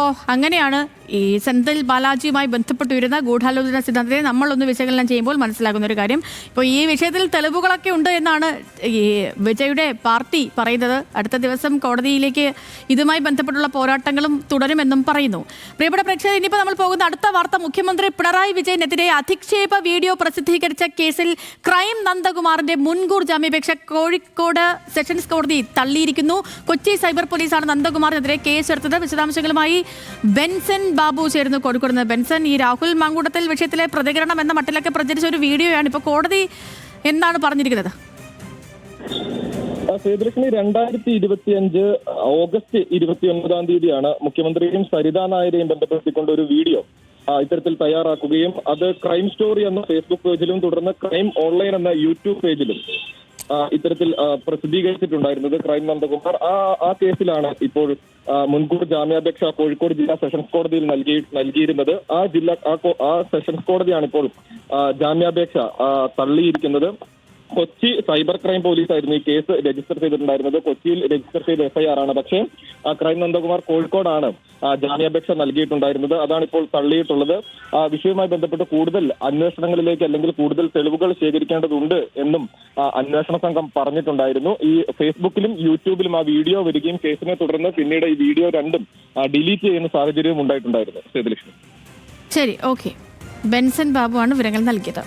അപ്പോൾ അങ്ങനെയാണ് ഈ സെന്തിൽ ബാലാജിയുമായി ബന്ധപ്പെട്ട് വരുന്ന ഗൂഢാലോചന സിദ്ധാന്തത്തെ നമ്മളൊന്ന് വിശകലനം ചെയ്യുമ്പോൾ മനസ്സിലാകുന്ന ഒരു കാര്യം. ഇപ്പോൾ ഈ വിഷയത്തിൽ തെളിവുകളൊക്കെ ഉണ്ട് എന്നാണ് ഈ വിജയുടെ പാർട്ടി പറയുന്നത്. അടുത്ത ദിവസം കോടതിയിലേക്ക് ഇതുമായി ബന്ധപ്പെട്ടുള്ള പോരാട്ടങ്ങളും തുടരുമെന്നും പറയുന്നു. പ്രിയപ്പെട്ട പ്രേക്ഷകർ, ഇനിയിപ്പോൾ നമ്മൾ പോകുന്ന അടുത്ത വാർത്ത, മുഖ്യമന്ത്രി പിണറായി വിജയനെതിരെ അധിക്ഷേപ വീഡിയോ പ്രസിദ്ധീകരിച്ച കേസിൽ ക്രൈം നന്ദകുമാറിന്റെ മുൻകൂർ ജാമ്യാപേക്ഷ കോഴിക്കോട് സെഷൻസ് കോടതി തള്ളിയിരിക്കുന്നു. കൊച്ചി സൈബർ പോലീസാണ് നന്ദകുമാറിനെതിരെ കേസെടുത്തത്. വിശദാംശങ്ങളുമായി ബെൻസൺ ബാബു ചേരുന്നു കോഴിക്കോട് നിന്ന്. ബെൻസൺ, ഈ രാഹുൽ മാങ്കൂട്ടത്തിൽ വിഷയത്തിലെ പ്രതികരണം എന്ന മട്ടിലൊക്കെ പ്രചരിച്ച ഒരു വീഡിയോയാണ്. ഇപ്പോൾ കോടതി എന്താണ് പറഞ്ഞിരിക്കുന്നത്? ശ്രീധരലക്ഷ്മി, 2025 ഓഗസ്റ്റ് 29 തീയതിയാണ് മുഖ്യമന്ത്രിയും സരിതാ നായരെയും ബന്ധപ്പെടുത്തിക്കൊണ്ട് ഒരു വീഡിയോ ഇത്തരത്തിൽ തയ്യാറാക്കുകയും അത് ക്രൈം സ്റ്റോറി എന്ന ഫേസ്ബുക്ക് പേജിലും തുടർന്ന് ക്രൈം ഓൺലൈൻ എന്ന യൂട്യൂബ് പേജിലും ഇത്തരത്തിൽ പ്രസിദ്ധീകരിച്ചിട്ടുണ്ടായിരുന്നത്. ക്രൈം നന്ദകുമാർ ആ കേസിലാണ് ഇപ്പോൾ മുൻകൂർ ജാമ്യാപേക്ഷ കോഴിക്കോട് ജില്ലാ സെഷൻസ് കോടതിയിൽ നൽകിയിരുന്നത്. ആ സെഷൻസ് കോടതിയാണ് ഇപ്പോൾ ജാമ്യാപേക്ഷ തള്ളിയിരിക്കുന്നത്. കൊച്ചി സൈബർ ക്രൈം പോലീസായിരുന്നു ഈ കേസ് രജിസ്റ്റർ ചെയ്തിട്ടുണ്ടായിരുന്നത്. കൊച്ചിയിൽ രജിസ്റ്റർ ചെയ്ത FIR ആണ്. പക്ഷേ ക്രൈം നന്ദകുമാർ കോഴിക്കോടാണ് ജാമ്യാപേക്ഷ നൽകിയിട്ടുണ്ടായിരുന്നത്. അതാണ് ഇപ്പോൾ തള്ളിയിട്ടുള്ളത്. വിഷയവുമായി ബന്ധപ്പെട്ട് കൂടുതൽ അന്വേഷണങ്ങളിലേക്ക് അല്ലെങ്കിൽ കൂടുതൽ തെളിവുകൾ ശേഖരിക്കേണ്ടതുണ്ട് എന്നും അന്വേഷണ സംഘം പറഞ്ഞിട്ടുണ്ടായിരുന്നു. ഈ ഫേസ്ബുക്കിലും യൂട്യൂബിലും ആ വീഡിയോ വരികയും കേസിനെ തുടർന്ന് പിന്നീട് ഈ വീഡിയോ രണ്ടും ഡിലീറ്റ് ചെയ്യുന്ന സാഹചര്യവും ഉണ്ടായിട്ടുണ്ടായിരുന്നു. സേതുലക്ഷ്മി, ശരി, ഓക്കെ. ബെൻസൺ ബാബു ആണ് വിവരങ്ങൾ നൽകിയത്.